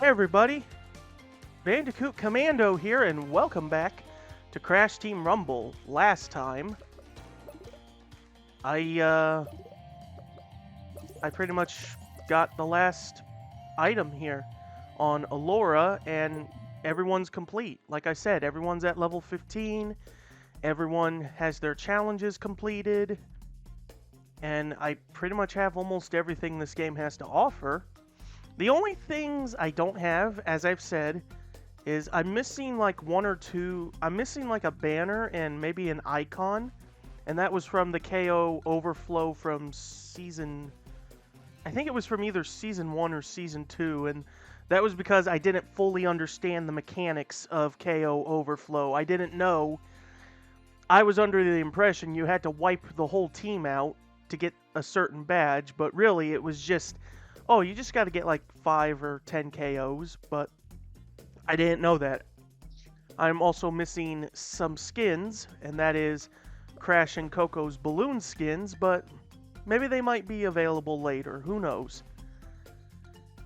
Hey everybody, Bandicoot Commando here, and welcome back to Crash Team Rumble. Last time, I pretty much got the last item here on Allura, and everyone's complete. Like I said, everyone's at level 15, everyone has their challenges completed, and I pretty much have almost everything this game has to offer. The only things I don't have, as I've said, is I'm missing like one or two. I'm missing like a banner and maybe an icon, and that was from the KO overflow from season. I think it was from either season 1 or season 2, and that was because I didn't fully understand the mechanics of KO overflow. I didn't know. I was under the impression you had to wipe the whole team out to get a certain badge, but really it was just, oh, you just got to get like 5 or 10 KOs, but I didn't know that. I'm also missing some skins, and that is Crash and Coco's balloon skins, but maybe they might be available later. Who knows?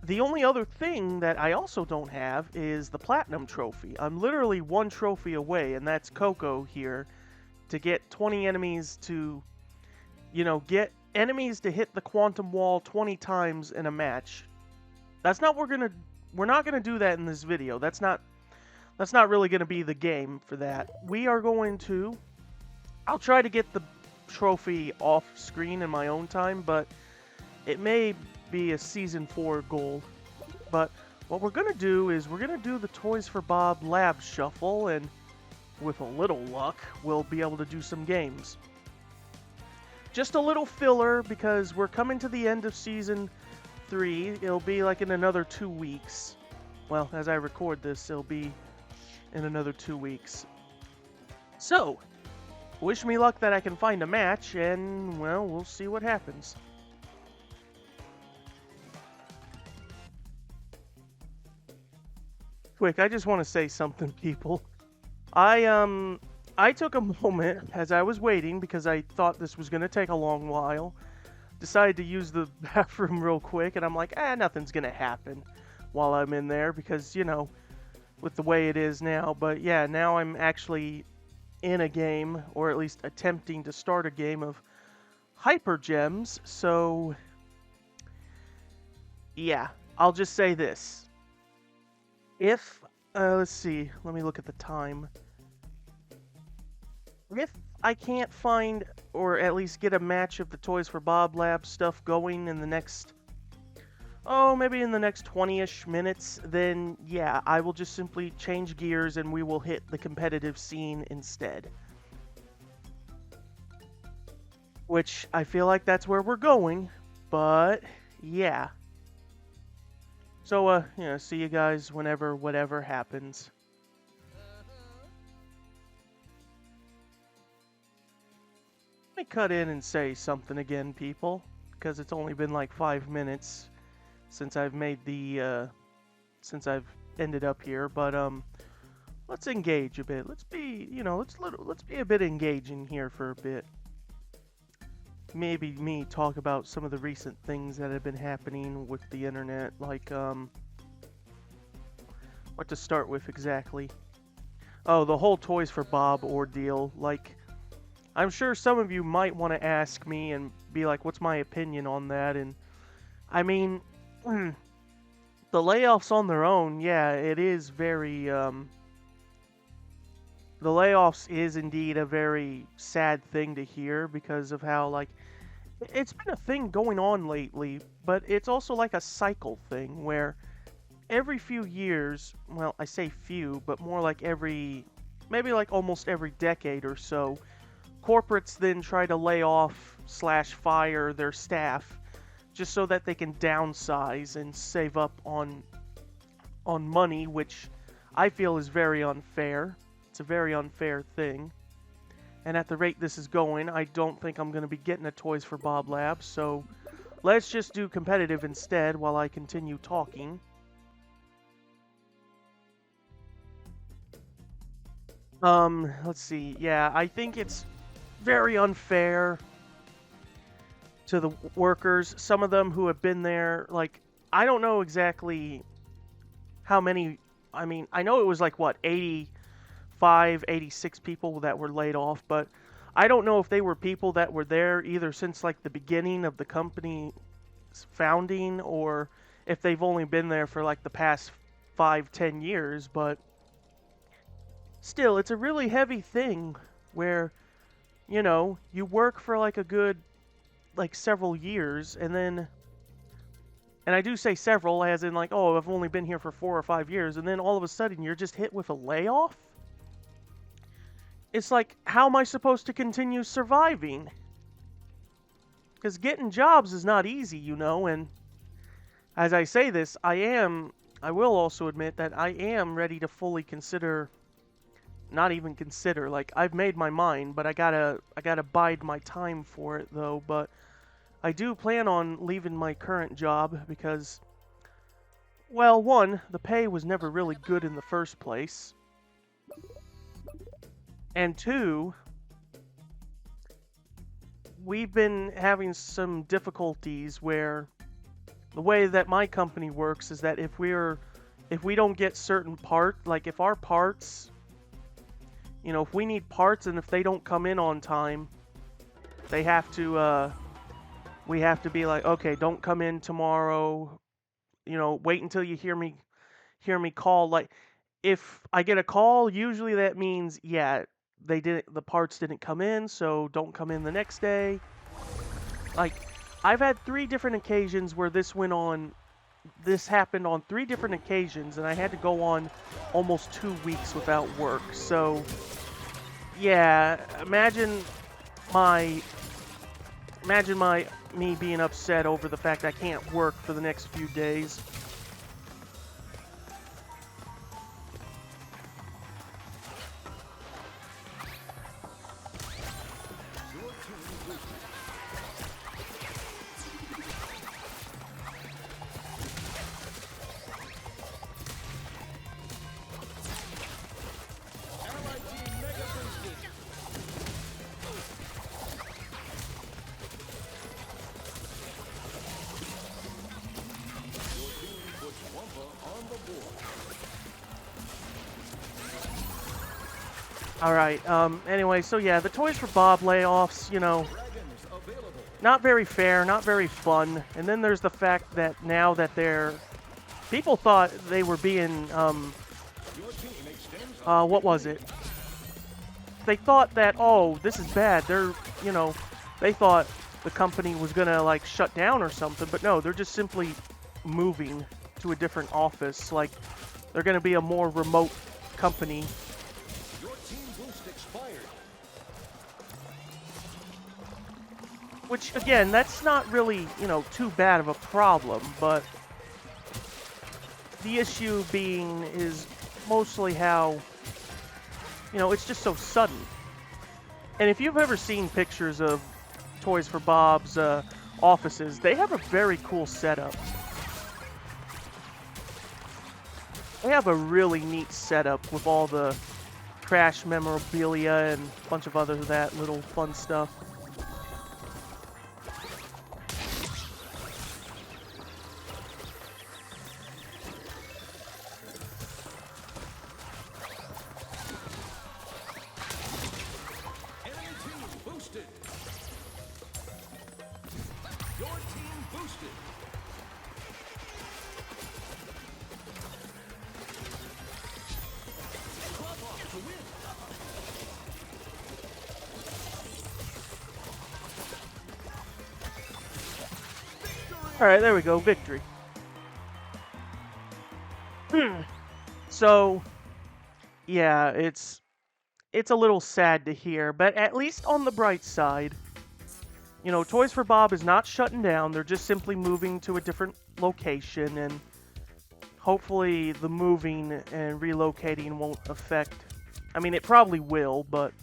The only other thing that I also don't have is the Platinum Trophy. I'm literally one trophy away, and that's Coco here, to get 20 enemies to, get enemies to hit the Quantum Wall 20 times in a match. That's not we're not gonna do that in this video. That's not really gonna be the game for that. We are going to. I'll try to get the trophy off screen in my own time, but it may be a season 4 goal. But what we're gonna do is we're gonna do the Toys for Bob Lab Shuffle, and with a little luck, we'll be able to do some games. Just a little filler because we're coming to the end of season 3. It'll be like in another 2 weeks. Well, as I record this, it'll be in another 2 weeks. So, wish me luck that I can find a match, and, well, we'll see what happens. Quick, I just want to say something, people. I took a moment as I was waiting because I thought this was going to take a long while. Decided to use the bathroom real quick, and I'm like, nothing's gonna happen while I'm in there because, with the way it is now. But yeah, now I'm actually in a game, or at least attempting to start a game of Hyper Gems. So yeah, I'll just say this. If, let's see, let me look at the time. If I can't find, or at least get a match of the Toys for Bob Lab stuff going in the next, maybe in the next 20-ish minutes, then yeah, I will just simply change gears and we will hit the competitive scene instead. Which, I feel like that's where we're going, but yeah. So, see you guys whenever whatever happens. Let me cut in and say something again, people, because it's only been like 5 minutes since I've made the, since I've ended up here, but, let's engage a bit. Let's be, let's be a bit engaging here for a bit. Maybe me talk about some of the recent things that have been happening with the internet, like, what to start with exactly. Oh, the whole Toys for Bob ordeal, like, I'm sure some of you might want to ask me and be like, what's my opinion on that? And I mean, the layoffs on their own, yeah, it is very, the layoffs is indeed a very sad thing to hear because of how, like, it's been a thing going on lately, but it's also like a cycle thing where every few years, well, I say few, but more like maybe like almost every decade or so, corporates then try to lay off / fire their staff just so that they can downsize and save up on money, which I feel is very unfair. It's a very unfair thing. And at the rate this is going, I don't think I'm going to be getting a Toys for Bob Lab, so let's just do competitive instead while I continue talking. Let's see. Yeah, I think it's very unfair to the workers. Some of them who have been there, like, I don't know exactly how many. I mean, I know it was like what 85, 86 people that were laid off, but I don't know if they were people that were there either since like the beginning of the company's founding, or if they've only been there for like the past 5, 10 years. But still, it's a really heavy thing where, you work for like a good like several years, and I do say several as in like, oh, I've only been here for 4 or 5 years, and then all of a sudden you're just hit with a layoff. It's like, how am I supposed to continue surviving? Because getting jobs is not easy, and as I say this, I will also admit that I am ready to fully consider, not even consider, like I've made my mind, but I gotta bide my time for it though. But I do plan on leaving my current job because, well, one, the pay was never really good in the first place, and two, we've been having some difficulties where the way that my company works is that if we don't get certain like if our parts, if we need parts and if they don't come in on time, they have to we have to be like, okay, don't come in tomorrow, wait until you hear me call. Like, if I get a call, usually that means, yeah, the parts didn't come in, so don't come in the next day. Like, I've had 3 different occasions where this happened on 3 different occasions, and I had to go on almost 2 weeks without work. So yeah, imagine me being upset over the fact I can't work for the next few days. Alright, anyway, so yeah, the Toys for Bob layoffs, not very fair, not very fun. And then there's the fact that now that people thought they were being, what was it? They thought that, oh, this is bad. They thought the company was gonna, like, shut down or something, but no, they're just simply moving to a different office. Like, they're gonna be a more remote company. Which, again, that's not really, too bad of a problem, but the issue being is mostly how, it's just so sudden. And if you've ever seen pictures of Toys for Bob's offices, they have a very cool setup. They have a really neat setup with all the Crash memorabilia and a bunch of other that little fun stuff. Alright, there we go, victory. So, yeah, it's a little sad to hear, but at least on the bright side, Toys for Bob is not shutting down, they're just simply moving to a different location, and hopefully the moving and relocating won't affect... I mean, it probably will, but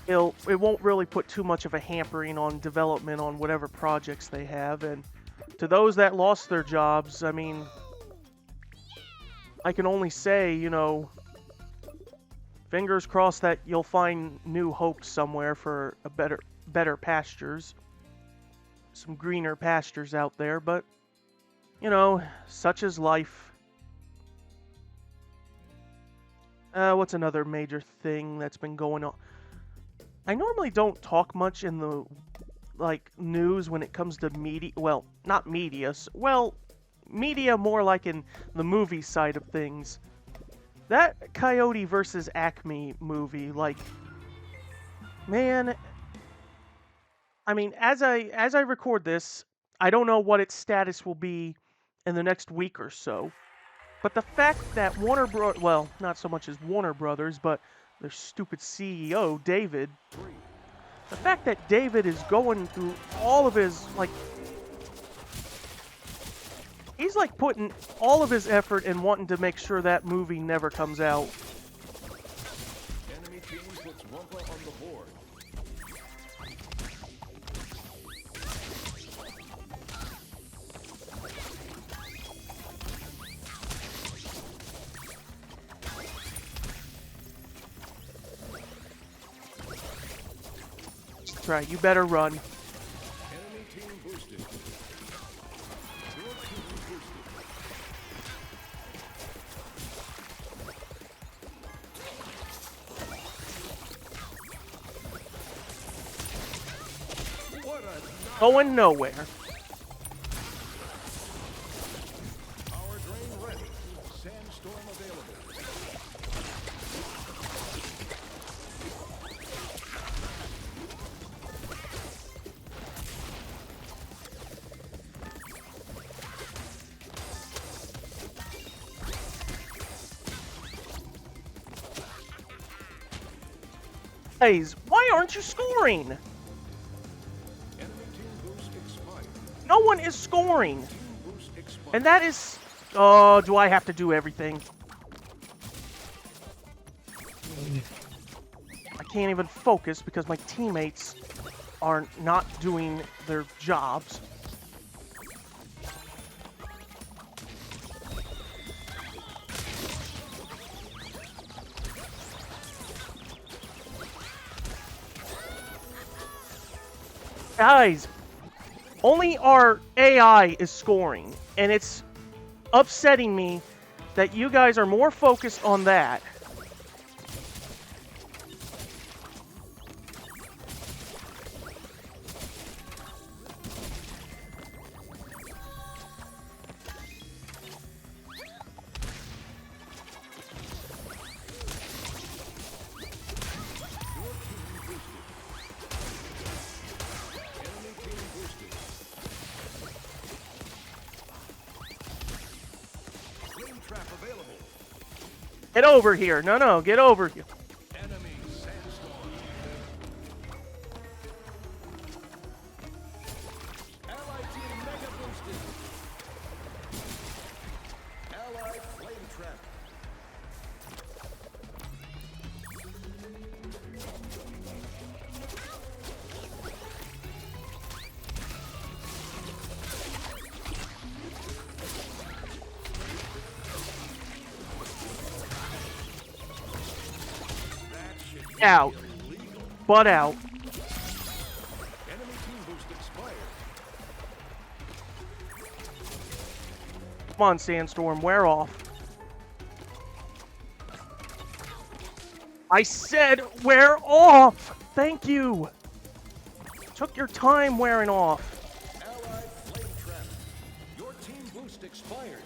it won't really put too much of a hampering on development on whatever projects they have. And to those that lost their jobs, I mean, I can only say, fingers crossed that you'll find new hope somewhere for a better pastures, some greener pastures out there. But You know, such is life. What's another major thing that's been going on? I normally don't talk much in the, like, news when it comes to media. Well, not media. Well, media more like in the movie side of things. That Coyote versus Acme movie, like, man, I mean, as I record this, I don't know what its status will be in the next week or so. But the fact that well, not so much as Warner Brothers, but their stupid CEO, David, the fact that David is going through all of his, like, he's like putting all of his effort in wanting to make sure that movie never comes out. Enemy team puts Wumpa on the board. That's right, you better run. Enemy team boosted. Your team boosted. What a Going nowhere. power drain ready. Sandstorm available. Guys, why aren't you scoring? Enemy team boost expired. No one is scoring. Team boost expired. And that is... Oh, do I have to do everything? I can't even focus because my teammates are not doing their jobs. Guys, only our AI is scoring, and it's upsetting me that you guys are more focused on that. Enemy team boosted. Flame trap available. Get over here. No, get over here. Enemy sandstorm. Allied team mega boosted. Allied flame trap. That should be Out. illegal. Butt out. Enemy team boost expired. Come on, Sandstorm, wear off. I said wear off! Thank you! Took your time wearing off. Allied flame trap. Your team boost expired.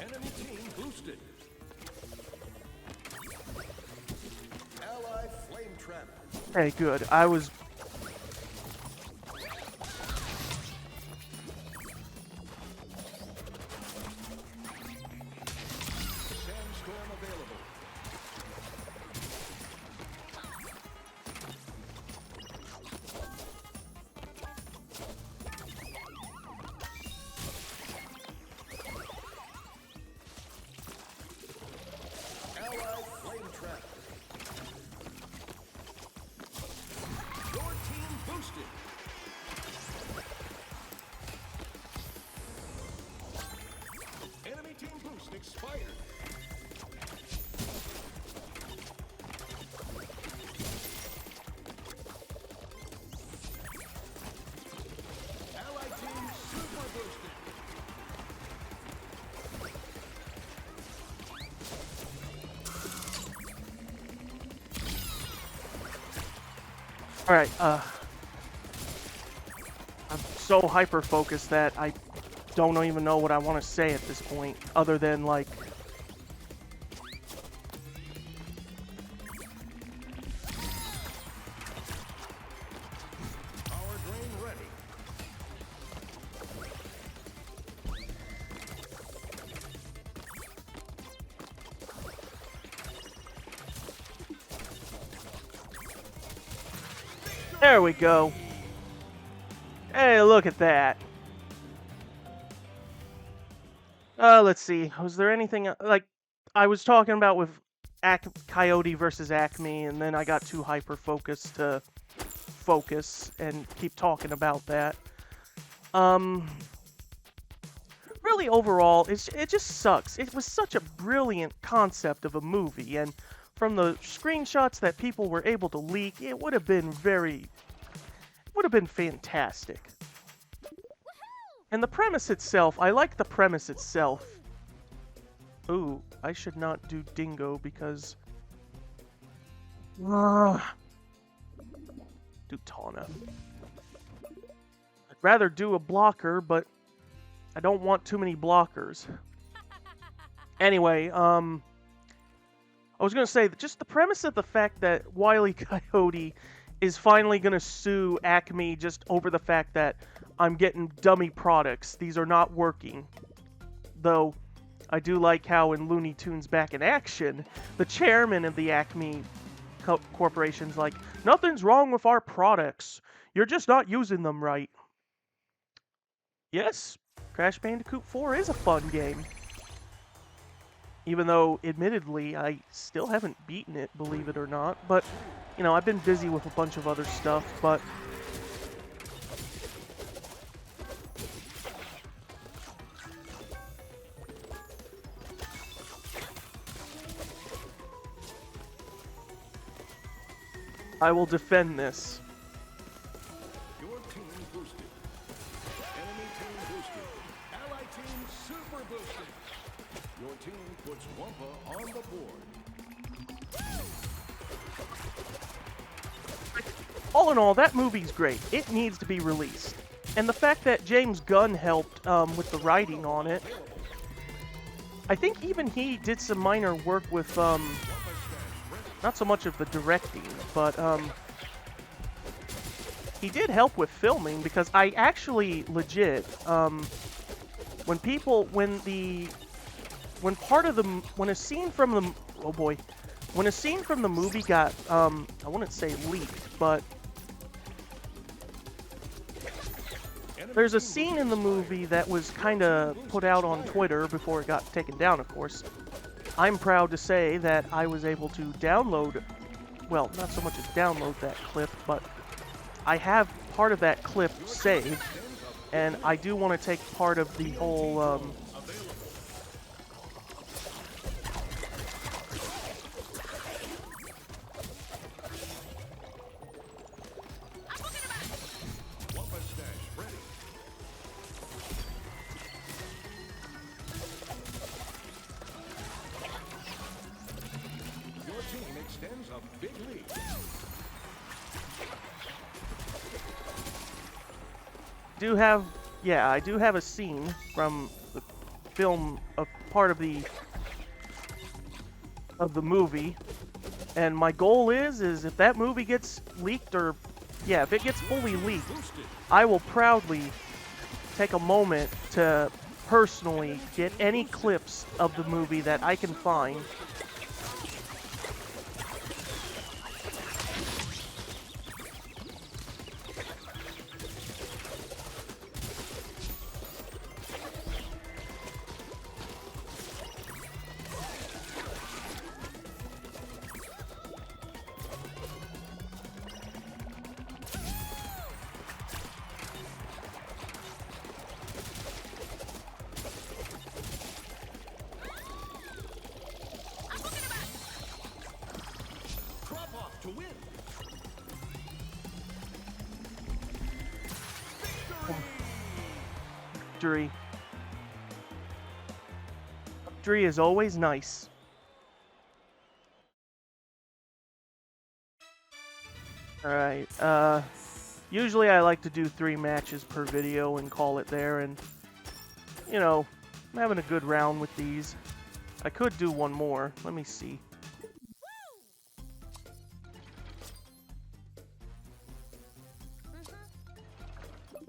Enemy team boosted. Allied flame trap. Okay, good. I was... Sandstorm available. All right. I'm so hyper focused that I don't even know what I want to say at this point, other than like. Power drain ready. There we go. Hey, look at that. Let's see. Was there anything like I was talking about with Coyote versus Acme, and then I got too hyper focused to focus and keep talking about that. Really overall, it just sucks. It was such a brilliant concept of a movie, and from the screenshots that people were able to leak, it would have been fantastic. And the premise itself, I like the premise itself. Ooh, I should not do Dingo because... do Tawna. I'd rather do a blocker, but I don't want too many blockers. Anyway, I was gonna say, just the premise of the fact that Wile E. Coyote is finally gonna sue Acme just over the fact that I'm getting dummy products. These are not working. Though, I do like how in Looney Tunes Back in Action, the chairman of the Acme Corporation's like, nothing's wrong with our products. You're just not using them right. Yes, Crash Bandicoot 4 is a fun game. Even though, admittedly, I still haven't beaten it, believe it or not. But, you know, I've been busy with a bunch of other stuff, but... I will defend this. Your team boosted. Enemy team boosted. Allied team super boosted. Your team puts Wumpa on the board. All in all, that movie's great. It needs to be released. And the fact that James Gunn helped with the writing on it, I think even he did some minor work with, not so much of the directing, but he did help with filming, because I actually legit, when a scene from the, oh boy, when a scene from the movie got, I wouldn't say leaked, but there's a scene in the movie that was kind of put out on Twitter before it got taken down, of course. I'm proud to say that I was able to download, well, not so much as download that clip, but I have part of that clip saved, and I do want to take part of the whole, Wumpa stash ready. Your team extends a big lead. I do have a scene from the film, a part of the movie, and my goal is if that movie gets leaked, or if it gets fully leaked, I will proudly take a moment to personally get any clips of the movie that I can find. Crop off to win. Victory. Victory is always nice. Alright, usually I like to do 3 matches per video and call it there, and, you know, I'm having a good round with these. I could do one more. Let me see.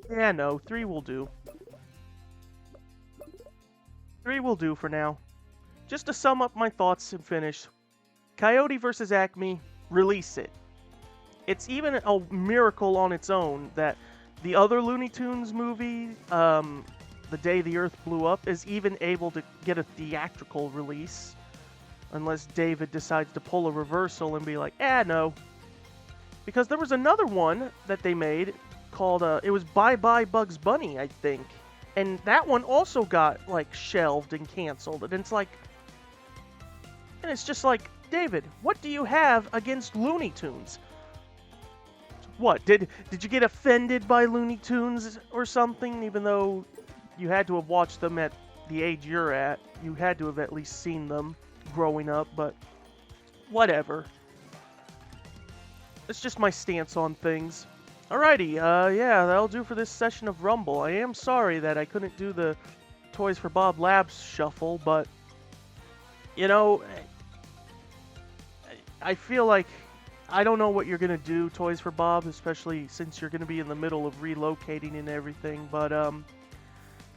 Yeah, no, 3 will do. 3 will do for now. Just to sum up my thoughts and finish, Coyote vs. Acme, release it. It's even a miracle on its own that the other Looney Tunes movie, The Day the Earth Blew Up, is even able to get a theatrical release. Unless David decides to pull a reversal and be like, no. Because there was another one that they made called, it was Bye Bye Bugs Bunny, I think. And that one also got, like, shelved and canceled. And it's like... And it's just like, David, what do you have against Looney Tunes? What, did you get offended by Looney Tunes or something, even though you had to have watched them at the age you're at? You had to have at least seen them growing up, but whatever. It's just my stance on things. Alrighty, yeah, that'll do for this session of Rumble. I am sorry that I couldn't do the Toys for Bob Labs shuffle, but, you know, I feel like I don't know what you're going to do, Toys for Bob, especially since you're going to be in the middle of relocating and everything, but,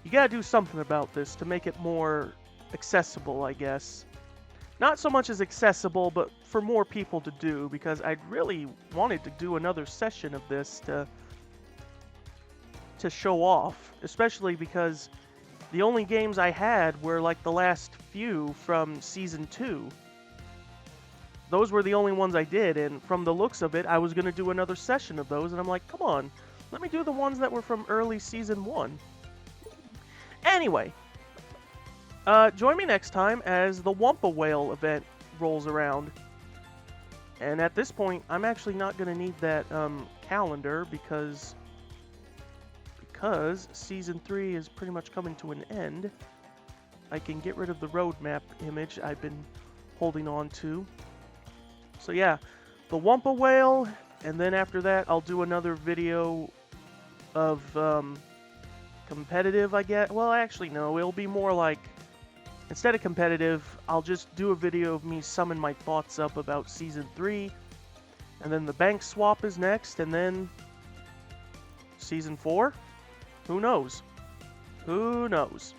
you got to do something about this to make it more accessible, I guess. Not so much as accessible, but for more people to do, because I'd really wanted to do another session of this to show off, especially because the only games I had were like the last few from Season 2. Those were the only ones I did, and from the looks of it, I was going to do another session of those, and I'm like, come on, let me do the ones that were from early Season 1. Anyway, join me next time as the Wumpa Whale event rolls around. And at this point, I'm actually not going to need that calendar because Season 3 is pretty much coming to an end. I can get rid of the roadmap image I've been holding on to. So yeah, the Wumpa Whale, and then after that, I'll do another video of competitive, I guess. Well, actually, no, it'll be more like, instead of competitive, I'll just do a video of me summing my thoughts up about Season 3, and then the bank swap is next, and then Season 4? Who knows? Who knows?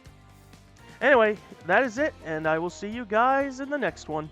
Anyway, that is it, and I will see you guys in the next one.